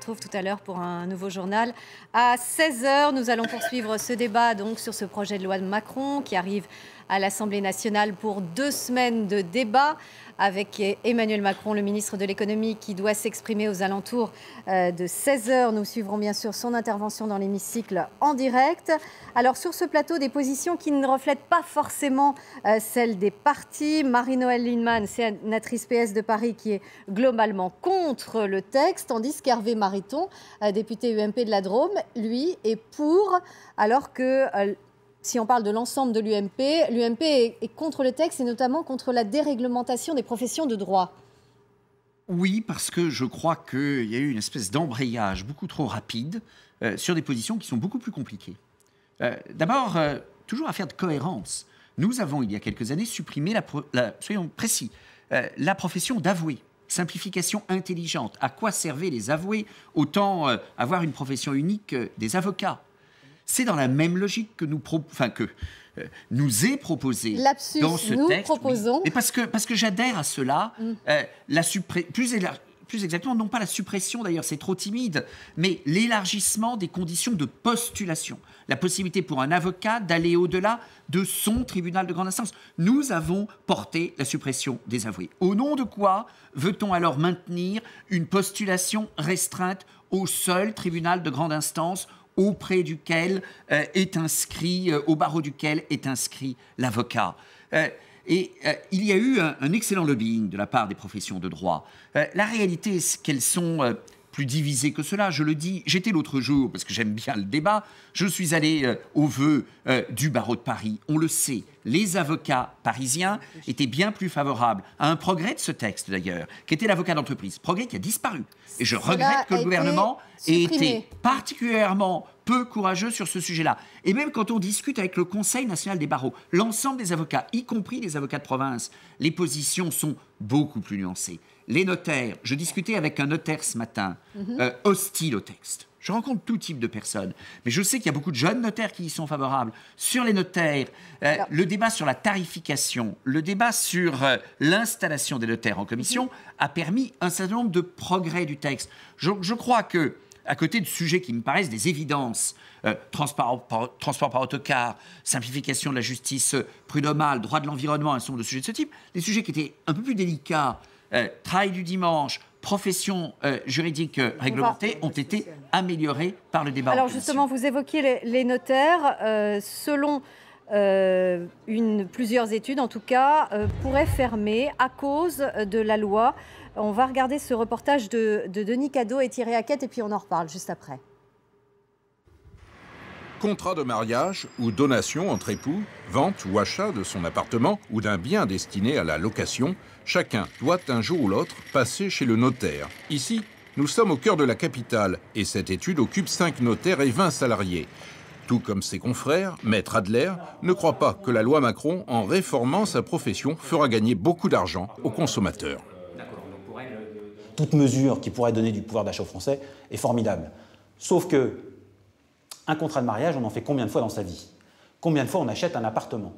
retrouve tout à l'heure pour un nouveau journal. À 16 h, nous allons poursuivre ce débat donc, sur ce projet de loi de Macron qui arrive à l'Assemblée nationale pour 2 semaines de débat avec Emmanuel Macron, le ministre de l'économie, qui doit s'exprimer aux alentours de 16 h. Nous suivrons bien sûr son intervention dans l'hémicycle en direct. Alors sur ce plateau, des positions qui ne reflètent pas forcément celles des partis. Marie-Noëlle Lienemann, sénatrice PS de Paris, qui est globalement contre le texte, tandis qu'Hervé Mariton, député UMP de la Drôme, lui est pour, alors que... si on parle de l'ensemble de l'UMP est contre le texte et notamment contre la déréglementation des professions de droit. Oui, parce que je crois qu'il y a eu une espèce d'embrayage beaucoup trop rapide sur des positions qui sont beaucoup plus compliquées. D'abord, toujours affaire de cohérence. Nous avons, il y a quelques années, supprimé, soyons précis, la profession d'avoué. Simplification intelligente. À quoi servaient les avoués? Autant avoir une profession unique des avocats. C'est dans la même logique que nous est proposé Lapsus, dans ce nous texte. proposons. Oui. Et parce que j'adhère à cela, plus exactement, non pas la suppression d'ailleurs, c'est trop timide, mais l'élargissement des conditions de postulation. La possibilité pour un avocat d'aller au-delà de son tribunal de grande instance. Nous avons porté la suppression des avoués. Au nom de quoi veut-on alors maintenir une postulation restreinte au seul tribunal de grande instance auprès duquel est inscrit, au barreau duquel est inscrit l'avocat. Il y a eu un excellent lobbying de la part des professions de droit. La réalité, c'est qu'elles sont plus divisées que cela. Je le dis, j'étais l'autre jour, parce que j'aime bien le débat, je suis allé au vœu du barreau de Paris. On le sait, les avocats parisiens étaient bien plus favorables à un progrès de ce texte, d'ailleurs, qui était l'avocat d'entreprise. Progrès qui a disparu. Et je regrette que le gouvernement ait été particulièrement peu courageux sur ce sujet-là. Et même quand on discute avec le Conseil national des barreaux, l'ensemble des avocats, y compris les avocats de province, les positions sont beaucoup plus nuancées. Les notaires, je discutais avec un notaire ce matin, hostile au texte. Je rencontre tout type de personnes, mais je sais qu'il y a beaucoup de jeunes notaires qui y sont favorables. Sur les notaires, le débat sur la tarification, le débat sur l'installation des notaires en commission a permis un certain nombre de progrès du texte. Je crois que, à côté de sujets qui me paraissent des évidences, transport par autocar, simplification de la justice prud'homale, droit de l'environnement, un certain nombre de sujets de ce type, les sujets qui étaient un peu plus délicats, travail du dimanche, profession juridique réglementée, ont été améliorés par le débat. Alors justement, vous évoquiez les notaires. Selon plusieurs études, en tout cas, pourraient fermer à cause de la loi. On va regarder ce reportage de Denis Cadot et Thierry Hackett et puis on en reparle juste après. Contrat de mariage ou donation entre époux, vente ou achat de son appartement ou d'un bien destiné à la location, chacun doit un jour ou l'autre passer chez le notaire. Ici, nous sommes au cœur de la capitale et cette étude occupe 5 notaires et 20 salariés. Tout comme ses confrères, Maître Adler ne croit pas que la loi Macron, en réformant sa profession, fera gagner beaucoup d'argent aux consommateurs. Toute mesure qui pourrait donner du pouvoir d'achat aux Français est formidable. Sauf que un contrat de mariage, on en fait combien de fois dans sa vie? Combien de fois on achète un appartement?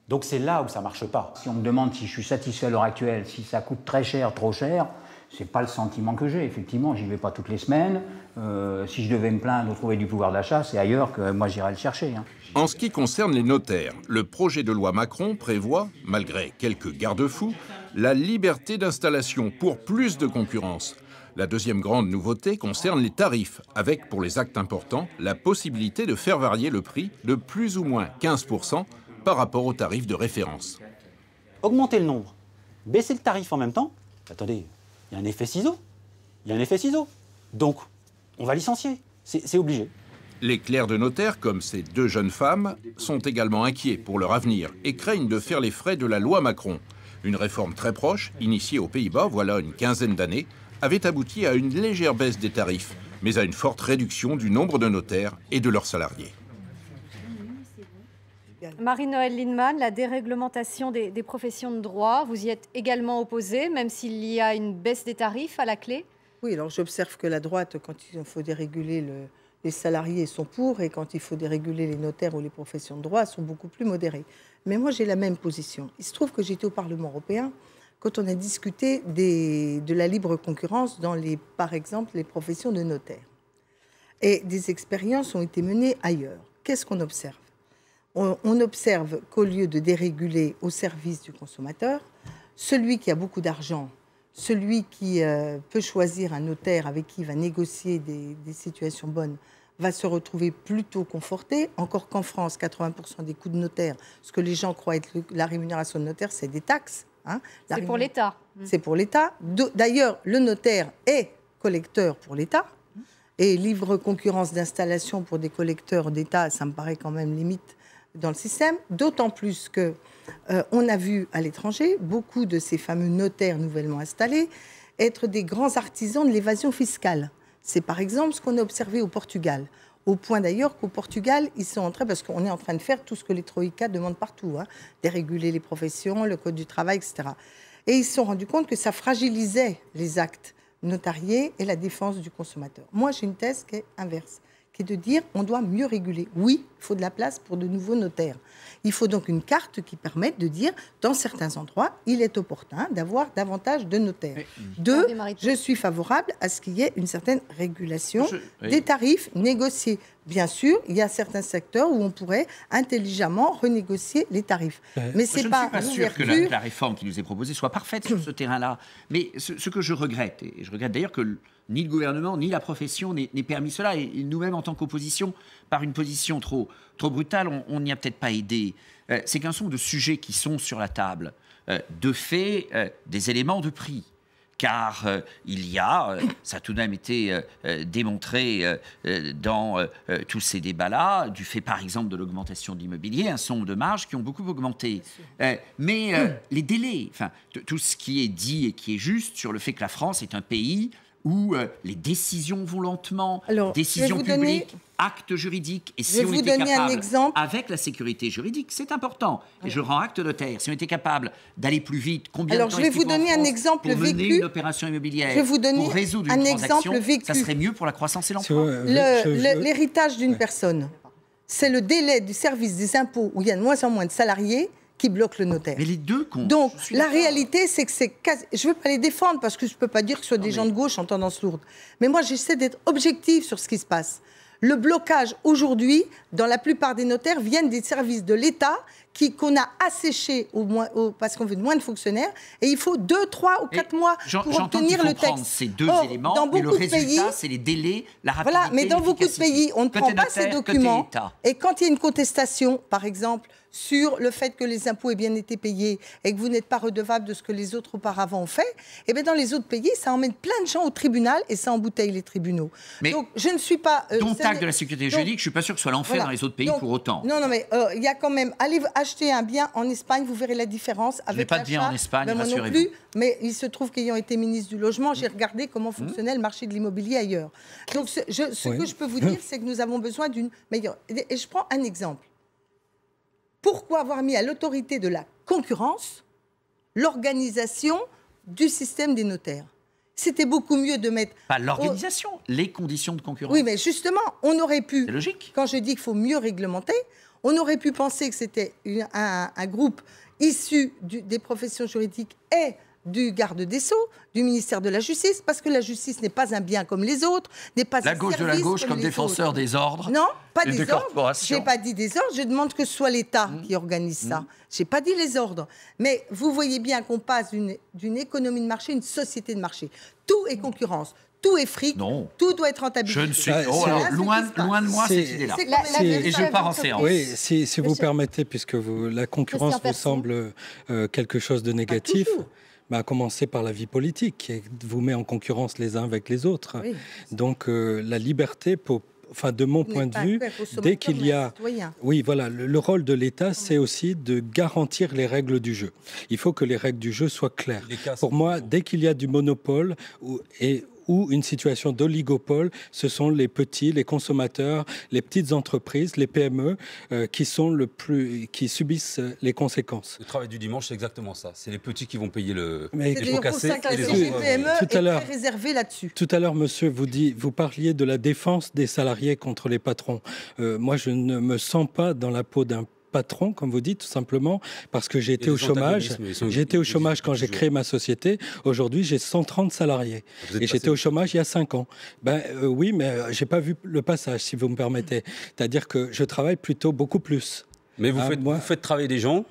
Donc c'est là où ça ne marche pas. Si on me demande si je suis satisfait à l'heure actuelle, si ça coûte très cher, trop cher, c'est pas le sentiment que j'ai. Effectivement, j'y vais pas toutes les semaines. Si je devais me plaindre de trouver du pouvoir d'achat, c'est ailleurs que moi j'irais le chercher. En ce qui concerne les notaires, le projet de loi Macron prévoit, malgré quelques garde-fous, la liberté d'installation pour plus de concurrence. La deuxième grande nouveauté concerne les tarifs, avec, pour les actes importants, la possibilité de faire varier le prix de plus ou moins 15% par rapport au tarif de référence. Augmenter le nombre, baisser le tarif en même temps, attendez, il y a un effet ciseau. Il y a un effet ciseau. Donc, on va licencier. C'est obligé. Les clercs de notaire, comme ces 2 jeunes femmes, sont également inquiets pour leur avenir et craignent de faire les frais de la loi Macron. Une réforme très proche, initiée aux Pays-Bas voilà une quinzaine d'années, avait abouti à une légère baisse des tarifs, mais à une forte réduction du nombre de notaires et de leurs salariés. Marie-Noëlle Lienemann, la déréglementation des professions de droit, vous y êtes également opposée, même s'il y a une baisse des tarifs à la clé? Oui, alors j'observe que la droite, quand il faut déréguler les salariés, sont pour, et quand il faut déréguler les notaires ou les professions de droit, sont beaucoup plus modérés. Mais moi, j'ai la même position. Il se trouve que j'étais au Parlement européen quand on a discuté de la libre concurrence dans, par exemple, les professions de notaire. Et des expériences ont été menées ailleurs. Qu'est-ce qu'on observe ? On observe qu'au lieu de déréguler au service du consommateur, celui qui a beaucoup d'argent, celui qui peut choisir un notaire avec qui il va négocier des situations bonnes, va se retrouver plutôt conforté. Encore qu'en France, 80% des coûts de notaire, ce que les gens croient être la rémunération de notaire, c'est des taxes. Hein. C'est pour l'État. C'est pour l'État. D'ailleurs, le notaire est collecteur pour l'État. Et libre concurrence d'installation pour des collecteurs d'État, ça me paraît quand même limite dans le système. D'autant plus que on a vu à l'étranger beaucoup de ces fameux notaires nouvellement installés être des grands artisans de l'évasion fiscale. C'est par exemple ce qu'on a observé au Portugal. Au point d'ailleurs qu'au Portugal, ils sont en train, parce qu'on est en train de faire tout ce que les troïkas demandent partout, hein, déréguler les professions, le code du travail, etc. Et ils se sont rendus compte que ça fragilisait les actes notariés et la défense du consommateur. Moi, j'ai une thèse qui est inverse, qui est de dire on doit mieux réguler. Oui, il faut de la place pour de nouveaux notaires. Il faut donc une carte qui permette de dire, dans certains endroits, il est opportun d'avoir davantage de notaires. Deux, je suis favorable à ce qu'il y ait une certaine régulation des tarifs négociés. Bien sûr, il y a certains secteurs où on pourrait intelligemment renégocier les tarifs. Mais c'est pas je ne suis pas sûr que la réforme qui nous est proposée soit parfaite sur ce terrain-là. Mais ce que je regrette, et je regrette d'ailleurs que ni le gouvernement, ni la profession n'aient permis cela, et nous-mêmes en tant qu'opposition, par une position trop brutale, on n'y a peut-être pas aidé. C'est qu'un certain nombre de sujets qui sont sur la table, de fait, des éléments de prix. Car il y a, ça a tout de même été démontré dans tous ces débats-là, du fait par exemple de l'augmentation de l'immobilier, un certain nombre de marges qui ont beaucoup augmenté. Mais les délais, enfin, tout ce qui est dit et qui est juste sur le fait que la France est un pays où les décisions vont lentement, décisions publiques, actes juridiques. Et si on était capable, avec la sécurité juridique, c'est important. Et je rends acte notaire. Si on était capable d'aller plus vite, combien de temps je vais vous donner un exemple pour mener vécu. Une opération immobilière, je vais vous donner pour résoudre un une exemple transaction, vécu. ça serait mieux pour la croissance et l'emploi. L'héritage d'une personne, c'est le délai du service des impôts où il y a de moins en moins de salariés qui bloque le notaire. Mais les deux comptent. Donc, la réalité, c'est que c'est quasi... Je ne veux pas les défendre parce que je ne peux pas dire que ce sont des gens de gauche en tendance lourde. Mais moi, j'essaie d'être objective sur ce qui se passe. Le blocage, aujourd'hui, dans la plupart des notaires, viennent des services de l'État qu'on a asséchés parce qu'on veut moins de fonctionnaires. Et il faut 2, 3 ou 4 mois pour obtenir le texte. Ces deux éléments, et le résultat, c'est les délais, la rapidité. Voilà, mais dans beaucoup de pays, on ne prend pas ces documents. Et quand il y a une contestation, par exemple, sur le fait que les impôts aient bien été payés et que vous n'êtes pas redevable de ce que les autres auparavant ont fait, et bien dans les autres pays, ça emmène plein de gens au tribunal et ça embouteille les tribunaux. Mais donc je ne suis pas... dont acte de la sécurité juridique, je ne suis pas sûr que ce soit l'enfer dans les autres pays pour autant. Non, mais il y a quand même... Allez acheter un bien en Espagne, vous verrez la différence. Je n'ai pas de bien en Espagne, rassurez-vous. Plus, mais il se trouve qu'ayant été ministre du Logement, j'ai regardé comment fonctionnait le marché de l'immobilier ailleurs. Donc ce que je peux vous dire, c'est que nous avons besoin d'une meilleure... Et je prends un exemple. Pourquoi avoir mis à l'autorité de la concurrence l'organisation du système des notaires ? C'était beaucoup mieux de mettre... Pas l'organisation, les conditions de concurrence. Oui, mais justement, on aurait pu... C'est logique. Quand je dis qu'il faut mieux réglementer, on aurait pu penser que c'était un groupe issu des professions juridiques et du garde des Sceaux, du ministère de la Justice, parce que la justice n'est pas un bien comme les autres, n'est pas la gauche de la gauche comme défenseur des ordres. Non, pas des ordres. Corporations. Je n'ai pas dit des ordres, je demande que ce soit l'État qui organise ça. Je n'ai pas dit les ordres. Mais vous voyez bien qu'on passe d'une économie de marché à une société de marché. Tout est concurrence. Tout est fric, tout doit être rentabilisé. Je ne suis loin de moi cette idée-là. Et je pars en séance. Oui, si vous permettez, puisque la concurrence vous semble quelque chose de négatif, à commencer par la vie politique, qui vous met en concurrence les uns avec les autres. Oui. Donc la liberté, de mon point de vue, dès qu'il y a... Oui, voilà, le rôle de l'État, c'est aussi de garantir les règles du jeu. Il faut que les règles du jeu soient claires. Pour moi, dès qu'il y a du monopole ou une situation d'oligopole, ce sont les petits, les consommateurs, les petites entreprises, les PME qui subissent les conséquences. Le travail du dimanche, c'est exactement ça. C'est les petits qui vont payer les pots cassés et les autres. PME est très réservé là-dessus. Tout à l'heure, monsieur, vous parliez de la défense des salariés contre les patrons. Moi, je ne me sens pas dans la peau d'un patron, comme vous dites, tout simplement, parce que j'ai été au chômage. J'ai été au chômage quand j'ai créé ma société. Aujourd'hui, j'ai 130 salariés. Et j'étais au chômage il y a 5 ans. Oui, mais je n'ai pas vu le passage, si vous me permettez. C'est-à-dire que je travaille plutôt beaucoup plus. Mais vous faites travailler des gens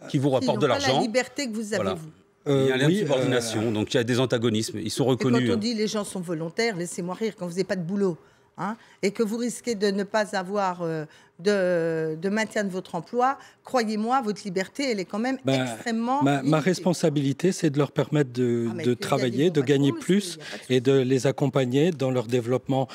qui vous rapportent de l'argent. La liberté que vous avez, voilà. vous. Il y a un lien de subordination, donc il y a des antagonismes. Ils sont reconnus. Et quand on dit les gens sont volontaires, laissez-moi rire, quand vous n'avez pas de boulot, et que vous risquez de ne pas avoir de maintien de votre emploi, croyez-moi, votre liberté, elle est quand même extrêmement ma responsabilité, c'est de leur permettre de travailler, de gagner plus et de les accompagner dans leur développement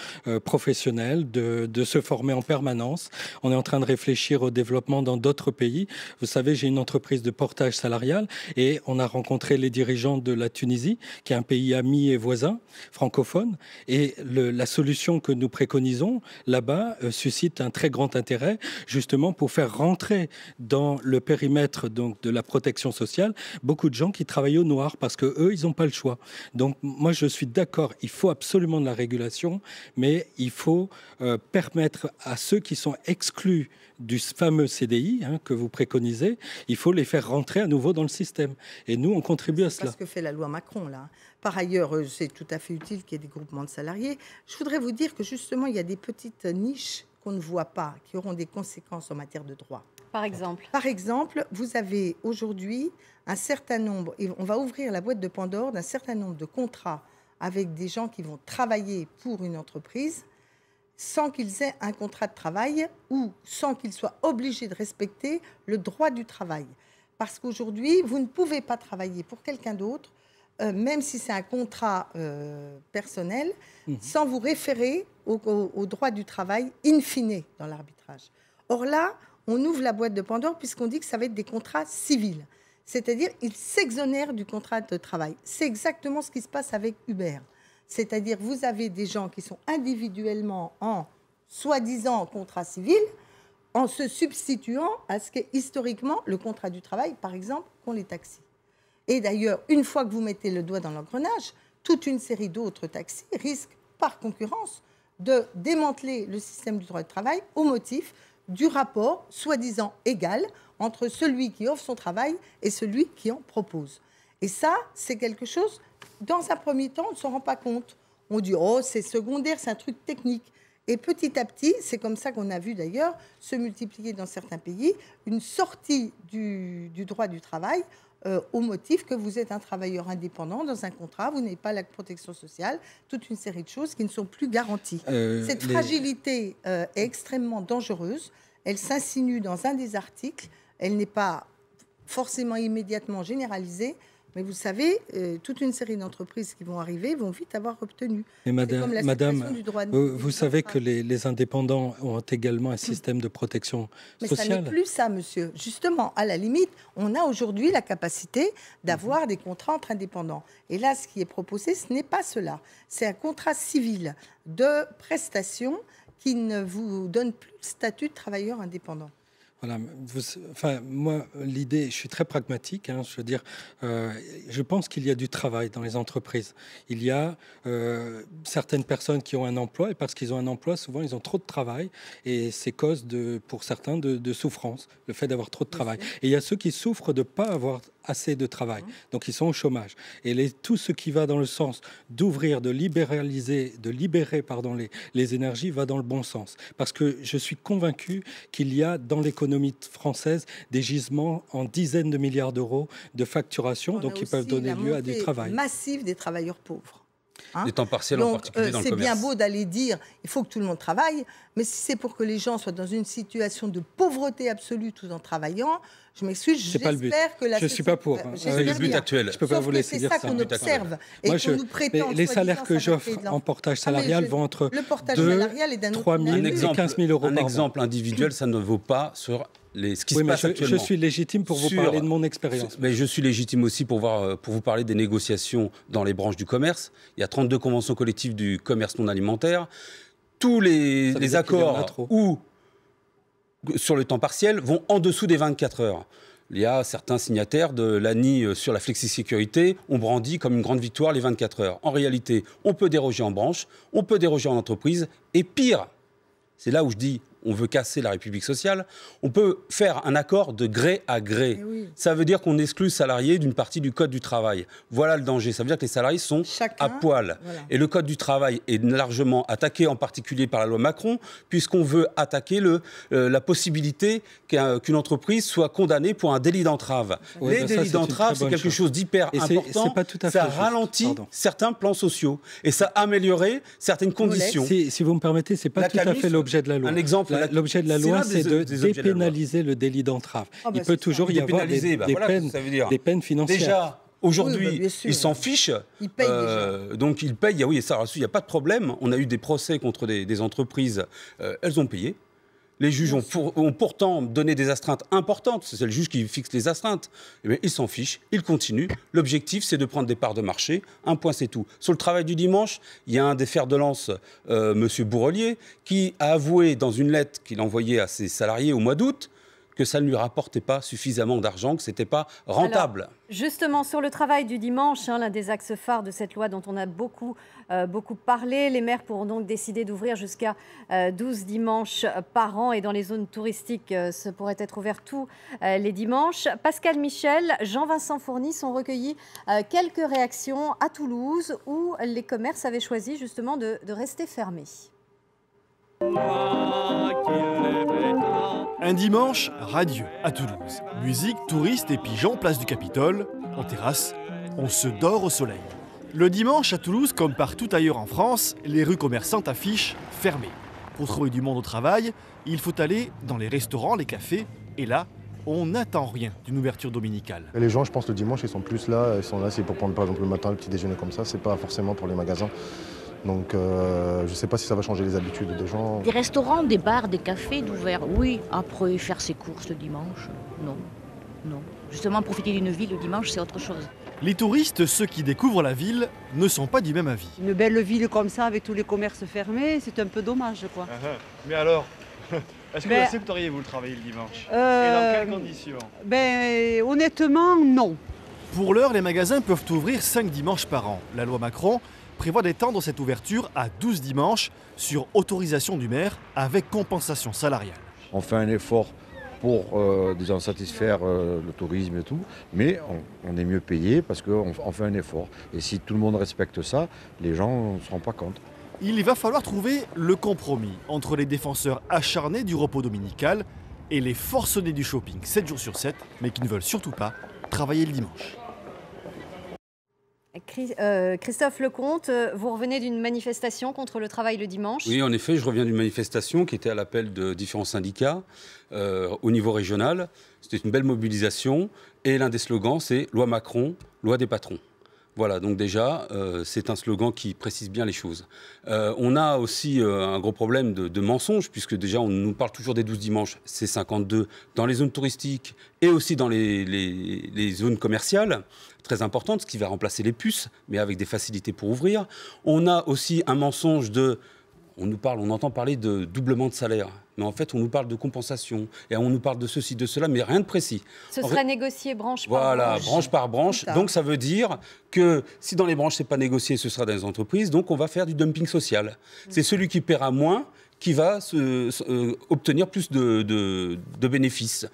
professionnel, de se former en permanence. On est en train de réfléchir au développement dans d'autres pays. Vous savez, j'ai une entreprise de portage salarial et on a rencontré les dirigeants de la Tunisie, qui est un pays ami et voisin, francophone. Et la solution que nous préconisons là-bas suscite un très grand intérêt, justement pour faire rentrer dans le périmètre donc, de la protection sociale beaucoup de gens qui travaillent au noir parce qu'eux, ils n'ont pas le choix. Donc moi, je suis d'accord, il faut absolument de la régulation, mais il faut permettre à ceux qui sont exclus du fameux CDI que vous préconisez, il faut les faire rentrer à nouveau dans le système. Et nous, on contribue à cela. C'est ce que fait la loi Macron, là. Par ailleurs, c'est tout à fait utile qu'il y ait des groupements de salariés. Je voudrais vous dire que justement, il y a des petites niches qu'on ne voit pas, qui auront des conséquences en matière de droit. Par exemple ? Par exemple, vous avez aujourd'hui un certain nombre, et on va ouvrir la boîte de Pandore d'un certain nombre de contrats avec des gens qui vont travailler pour une entreprise sans qu'ils aient un contrat de travail ou sans qu'ils soient obligés de respecter le droit du travail. Parce qu'aujourd'hui, vous ne pouvez pas travailler pour quelqu'un d'autre, même si c'est un contrat personnel, sans vous référer au droit du travail in fine dans l'arbitrage. Or là, on ouvre la boîte de Pandore puisqu'on dit que ça va être des contrats civils. C'est-à-dire, ils s'exonèrent du contrat de travail. C'est exactement ce qui se passe avec Uber. C'est-à-dire, vous avez des gens qui sont individuellement en soi-disant contrat civil, en se substituant à ce qu'est historiquement le contrat du travail, par exemple, qu'ont les taxis. Et d'ailleurs, une fois que vous mettez le doigt dans l'engrenage, toute une série d'autres taxis risquent, par concurrence, de démanteler le système du droit du travail au motif du rapport soi-disant égal entre celui qui offre son travail et celui qui en propose. Et ça, c'est quelque chose, dans un premier temps, on ne s'en rend pas compte. On dit « oh, c'est secondaire, c'est un truc technique ». Et petit à petit, c'est comme ça qu'on a vu d'ailleurs se multiplier dans certains pays une sortie du droit du travail au motif que vous êtes un travailleur indépendant dans un contrat, vous n'avez pas la protection sociale, toute une série de choses qui ne sont plus garanties. Cette fragilité est extrêmement dangereuse, elle s'insinue dans un des articles, elle n'est pas forcément immédiatement généralisée, mais vous savez, toute une série d'entreprises qui vont arriver vont vite avoir obtenu. Mais madame, vous savez que les indépendants ont également un système de protection sociale. Mais ça n'est plus ça, monsieur. Justement, à la limite, on a aujourd'hui la capacité d'avoir des contrats entre indépendants. Et là, ce qui est proposé, ce n'est pas cela. C'est un contrat civil de prestation qui ne vous donne plus le statut de travailleur indépendant. Voilà, moi, l'idée, je suis très pragmatique, je veux dire, je pense qu'il y a du travail dans les entreprises. Il y a certaines personnes qui ont un emploi, et parce qu'ils ont un emploi, souvent, ils ont trop de travail, et c'est cause, pour certains, de souffrance, le fait d'avoir trop de travail. Et il y a ceux qui souffrent de ne pas avoir assez de travail, donc ils sont au chômage. Et tout ce qui va dans le sens d'ouvrir, de libérer les énergies va dans le bon sens. Parce que je suis convaincu qu'il y a dans l'économie française des gisements en dizaines de milliards d'euros de facturation, donc qui peuvent donner lieu à du travail. Massive des travailleurs pauvres. Des temps partiels en particulier dans le commerce. C'est bien beau d'aller dire il faut que tout le monde travaille, mais si c'est pour que les gens soient dans une situation de pauvreté absolue tout en travaillant, je m'excuse, j'espère que la société... Je ne suis pas pour. C'est le but actuel. Je ne peux pas vous laisser dire ça. C'est ça qu'on observe. Et qu'on nous prétend... Les salaires que j'offre en portage salarial vont entre 2 3 000 et 15 000 euros par mois. Un exemple individuel, ça ne vaut pas sur... ce qui se passe actuellement. Je suis légitime pour vous parler de mon expérience. Mais je suis légitime aussi pour vous parler des négociations dans les branches du commerce. Il y a 32 conventions collectives du commerce non alimentaire. Tous les accords sur le temps partiel vont en dessous des 24 heures. Il y a certains signataires de l'ANI sur la flexisécurité ont brandi comme une grande victoire les 24 heures. En réalité, on peut déroger en branche, on peut déroger en entreprise, et pire, c'est là où je dis on veut casser la République sociale, on peut faire un accord de gré à gré. Ça veut dire qu'on exclut le salarié d'une partie du Code du travail. Voilà le danger. Ça veut dire que les salariés sont à poil. Voilà. Et le Code du travail est largement attaqué, en particulier par la loi Macron, puisqu'on veut attaquer la possibilité qu'une entreprise soit condamnée pour un délit d'entrave. Les délits d'entrave, c'est quelque chose d'hyper important. Ça ralentit certains plans sociaux et ça améliorerait certaines conditions. Si vous me permettez, c'est pas tout à fait l'objet de la loi. Un exemple, l'objet de la loi, c'est de dépénaliser le délit d'entrave. Il peut toujours y avoir des peines financières. Déjà, aujourd'hui, ils s'en fichent. Ils payent donc ils payent. Oui, ça, il n'y a pas de problème. On a eu des procès contre des entreprises. Elles ont payé. Les juges ont pourtant donné des astreintes importantes. C'est le juge qui fixe les astreintes. Eh bien, ils s'en fichent, ils continuent. L'objectif, c'est de prendre des parts de marché. Un point, c'est tout. Sur le travail du dimanche, il y a un des fers de lance, M. Bourrelier, qui a avoué dans une lettre qu'il envoyait à ses salariés au mois d'août que ça ne lui rapportait pas suffisamment d'argent, que ce n'était pas rentable. Alors, justement, sur le travail du dimanche, l'un des axes phares de cette loi dont on a beaucoup parlé, les maires pourront donc décider d'ouvrir jusqu'à 12 dimanches par an et dans les zones touristiques, ça pourrait être ouvert tous les dimanches. Pascal Michel, Jean-Vincent Fournis ont recueilli quelques réactions à Toulouse où les commerces avaient choisi justement de rester fermés. Un dimanche radieux à Toulouse. Musique, touristes et pigeons, place du Capitole. En terrasse, on se dort au soleil. Le dimanche à Toulouse, comme partout ailleurs en France, les rues commerçantes affichent fermées. Pour trouver du monde au travail, il faut aller dans les restaurants, les cafés. Et là, on n'attend rien d'une ouverture dominicale. Et les gens, je pense, le dimanche, ils sont plus là. Ils sont là, c'est pour prendre par exemple le matin le petit déjeuner comme ça. C'est pas forcément pour les magasins. Donc je ne sais pas si ça va changer les habitudes des gens. Des restaurants, des bars, des cafés d'ouvert, oui. Après, faire ses courses le dimanche, non. Justement, profiter d'une ville le dimanche, c'est autre chose. Les touristes, ceux qui découvrent la ville, ne sont pas du même avis. Une belle ville comme ça, avec tous les commerces fermés, c'est un peu dommage, quoi. Mais alors, est-ce que vous accepteriez, vous, le travailler le dimanche? Et dans quelles conditions? Honnêtement, non. Pour l'heure, les magasins peuvent ouvrir 5 dimanches par an. La loi Macron prévoit d'étendre cette ouverture à 12 dimanches sur autorisation du maire avec compensation salariale. On fait un effort pour disons, satisfaire le tourisme et tout, mais on est mieux payé parce qu'on fait un effort. Et si tout le monde respecte ça, les gens ne se rendent pas compte. Il va falloir trouver le compromis entre les défenseurs acharnés du repos dominical et les forcenés du shopping 7 jours sur 7, mais qui ne veulent surtout pas travailler le dimanche. Christophe Lecomte, vous revenez d'une manifestation contre le travail le dimanche. Oui, en effet, je reviens d'une manifestation qui était à l'appel de différents syndicats au niveau régional. C'était une belle mobilisation et l'un des slogans, c'est « Loi Macron, loi des patrons ». Voilà, donc déjà, c'est un slogan qui précise bien les choses. On a aussi un gros problème de mensonges, puisque déjà, on nous parle toujours des 12 dimanches, c'est 52, dans les zones touristiques et aussi dans les zones commerciales, très importantes, ce qui va remplacer les puces, mais avec des facilités pour ouvrir. On a aussi un mensonge on entend parler de doublement de salaire, mais en fait, on nous parle de compensation, et on nous parle de ceci, de cela, mais rien de précis. Ce serait négocié branche par branche. Voilà, branche par branche. Donc, ça veut dire que si dans les branches, ce n'est pas négocié, ce sera dans les entreprises, donc on va faire du dumping social. C'est celui qui paiera moins qui va obtenir plus de bénéfices.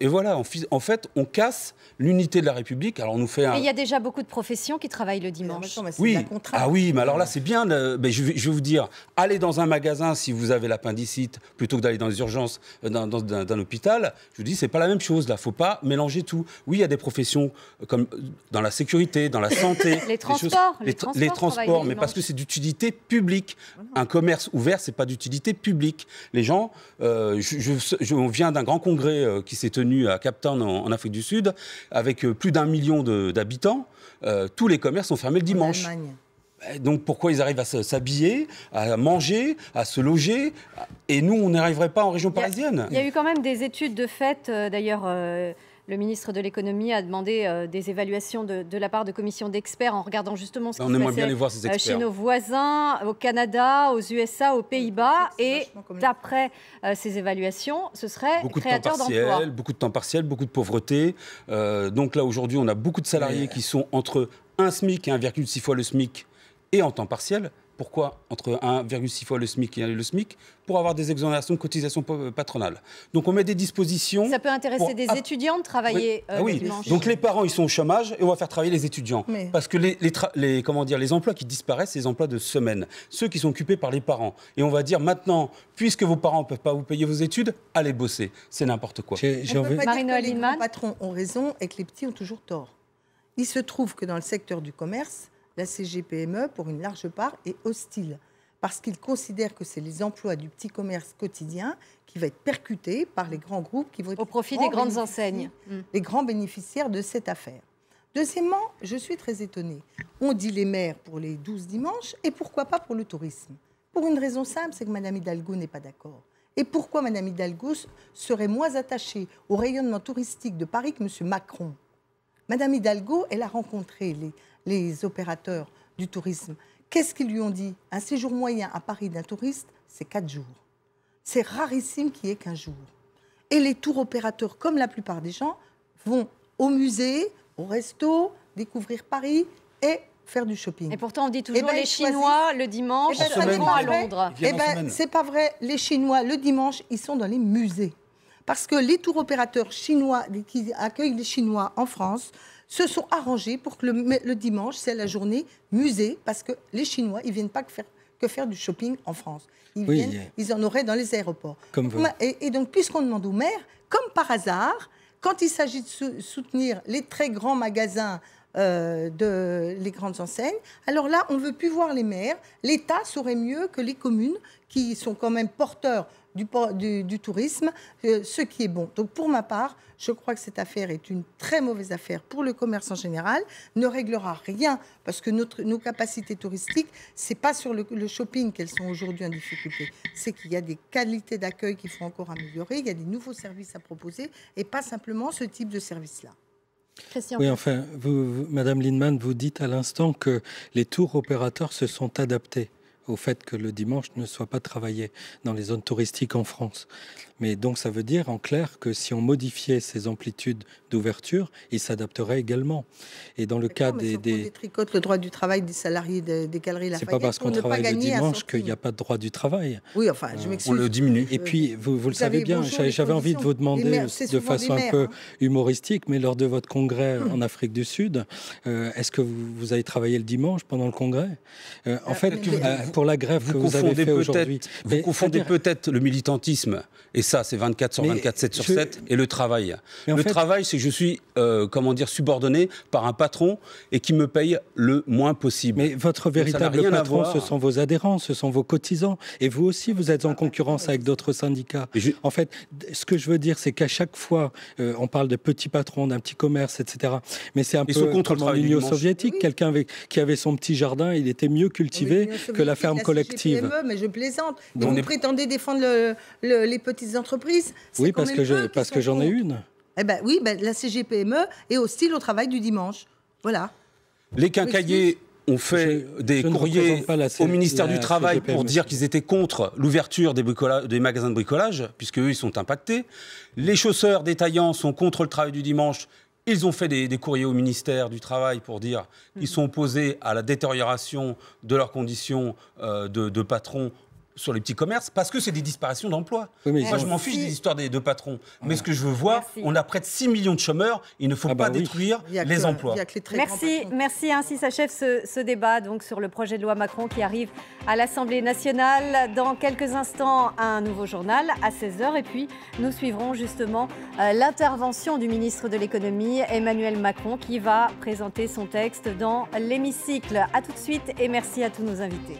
Et voilà, en fait, on casse l'unité de la République. Alors, on nous fait Mais il y a déjà beaucoup de professions qui travaillent le dimanche. Oui, mais alors là, c'est bien. Je vais vous dire, allez dans un magasin si vous avez l'appendicite, plutôt que d'aller dans les urgences d'un hôpital. Je vous dis, c'est pas la même chose. Là, faut pas mélanger tout. Oui, il y a des professions comme dans la sécurité, dans la santé. Les transports. Les transports, mais parce que c'est d'utilité publique. Un commerce ouvert, c'est pas d'utilité publique. Les gens, on vient d'un grand congrès qui s'est tenu à Cape Town en Afrique du Sud, avec plus d'1 million d'habitants. Tous les commerces sont fermés le dimanche. Donc pourquoi ils arrivent à s'habiller, à manger, à se loger, et nous, on n'y arriverait pas en région parisienne? Il y a eu quand même des études de fait, d'ailleurs. Le ministre de l'économie a demandé des évaluations de la part de commissions d'experts en regardant justement ce qui se passait chez nos voisins, au Canada, aux USA, aux Pays-Bas. Et d'après ces évaluations, ce serait créateur d'emplois. Beaucoup de temps partiel, beaucoup de pauvreté. Donc là, aujourd'hui, on a beaucoup de salariés qui sont entre 1 SMIC et 1,6 fois le SMIC et en temps partiel. Pourquoi entre 1,6 fois le SMIC et le SMIC? Pour avoir des exonérations de cotisations patronales. Donc on met des dispositions... Ça peut intéresser des étudiants de travailler le dimanche. Donc les parents, ils sont au chômage et on va faire travailler les étudiants. Parce que les emplois qui disparaissent, c'est les emplois de semaine. Ceux qui sont occupés par les parents. Et on va dire maintenant, puisque vos parents ne peuvent pas vous payer vos études, allez bosser. C'est n'importe quoi. On ne peut pas dire que les grands patrons ont raison et que les petits ont toujours tort. Il se trouve que dans le secteur du commerce, la CGPME, pour une large part, est hostile. Parce qu'ils considèrent que c'est les emplois du petit commerce quotidien qui va être percuté par les grands groupes qui vont être au profit des grandes enseignes. Les grands bénéficiaires de cette affaire. Deuxièmement, je suis très étonnée. On dit les maires pour les 12 dimanches et pourquoi pas pour le tourisme? Pour une raison simple, c'est que Mme Hidalgo n'est pas d'accord. Et pourquoi Mme Hidalgo serait moins attachée au rayonnement touristique de Paris que M. Macron? Mme Hidalgo, elle a rencontré les opérateurs du tourisme. Qu'est-ce qu'ils lui ont dit? Un séjour moyen à Paris d'un touriste, c'est 4 jours. C'est rarissime qu'il n'y ait qu'un jour. Et les tours opérateurs, comme la plupart des gens, vont au musée, au resto, découvrir Paris et faire du shopping. Et pourtant, on dit toujours les Chinois, le dimanche, vont à Londres. C'est pas vrai. Les Chinois, le dimanche, ils sont dans les musées. Parce que les tours opérateurs chinois qui accueillent les Chinois en France se sont arrangés pour que le dimanche, c'est la journée musée, parce que les Chinois, ils ne viennent pas que faire du shopping en France. Ils en auraient dans les aéroports. Et donc, puisqu'on demande aux maires, comme par hasard, quand il s'agit de soutenir les très grands magasins, les grandes enseignes, alors là, on ne veut plus voir les maires. L'État saurait mieux que les communes, qui sont quand même porteurs du tourisme, ce qui est bon. Donc pour ma part, je crois que cette affaire est une très mauvaise affaire pour le commerce en général, ne réglera rien, parce que nos capacités touristiques, c'est pas sur le shopping qu'elles sont aujourd'hui en difficulté, c'est qu'il y a des qualités d'accueil qu'il faut encore améliorer, il y a des nouveaux services à proposer, et pas simplement ce type de service-là. Oui, enfin, Madame Lindemann, vous dites à l'instant que les tours opérateurs se sont adaptés au fait que le dimanche ne soit pas travaillé dans les zones touristiques en France. Mais donc ça veut dire en clair que si on modifiait ces amplitudes d'ouverture, ils s'adapteraient également. Et dans le cas des... On détricote le droit du travail des salariés des galeries Lafayette. C'est pas parce qu'on travaille le dimanche qu'il n'y a pas de droit du travail. Oui, enfin, je m'excuse. On le diminue. Et puis, vous le savez bien, j'avais envie de vous demander de façon un peu humoristique, mais lors de votre congrès en Afrique du Sud, est-ce que vous avez travaillé le dimanche pendant le congrès? En fait, pour la grève que vous avez fait aujourd'hui... Vous confondez peut-être le militantisme, et ça, c'est 24 sur 24, 7 sur 7, et le travail. Le travail, c'est que je suis, subordonné par un patron et qui me paye le moins possible. Mais votre véritable patron, ce sont vos adhérents, ce sont vos cotisants. Et vous aussi, vous êtes en concurrence avec d'autres syndicats. En fait, ce que je veux dire, c'est qu'à chaque fois, on parle de petits patrons, d'un petit commerce, etc. Mais c'est un peu comme en Union soviétique. Quelqu'un qui avait son petit jardin, il était mieux cultivé que la ferme collective. Mais je plaisante. Donc vous prétendez défendre les petites entreprises. Oui, parce que j'en ai une. Eh ben oui, la CGPME est hostile au travail du dimanche. Voilà. Les quincailliers ont fait des courriers au ministère du Travail pour dire qu'ils étaient contre l'ouverture des magasins de bricolage, puisque eux, ils sont impactés. Les chausseurs détaillants sont contre le travail du dimanche. Ils ont fait des courriers au ministère du Travail pour dire qu'ils sont opposés à la détérioration de leurs conditions de patron sur les petits commerces, parce que c'est des disparitions d'emplois. Moi, je m'en fiche des histoires de patrons. Mais ce que je veux voir, on a près de 6 millions de chômeurs, il ne faut pas détruire les emplois. Merci. Ainsi s'achève ce débat donc, sur le projet de loi Macron qui arrive à l'Assemblée nationale. Dans quelques instants, un nouveau journal à 16h. Et puis, nous suivrons justement l'intervention du ministre de l'économie, Emmanuel Macron, qui va présenter son texte dans l'hémicycle. A tout de suite et merci à tous nos invités.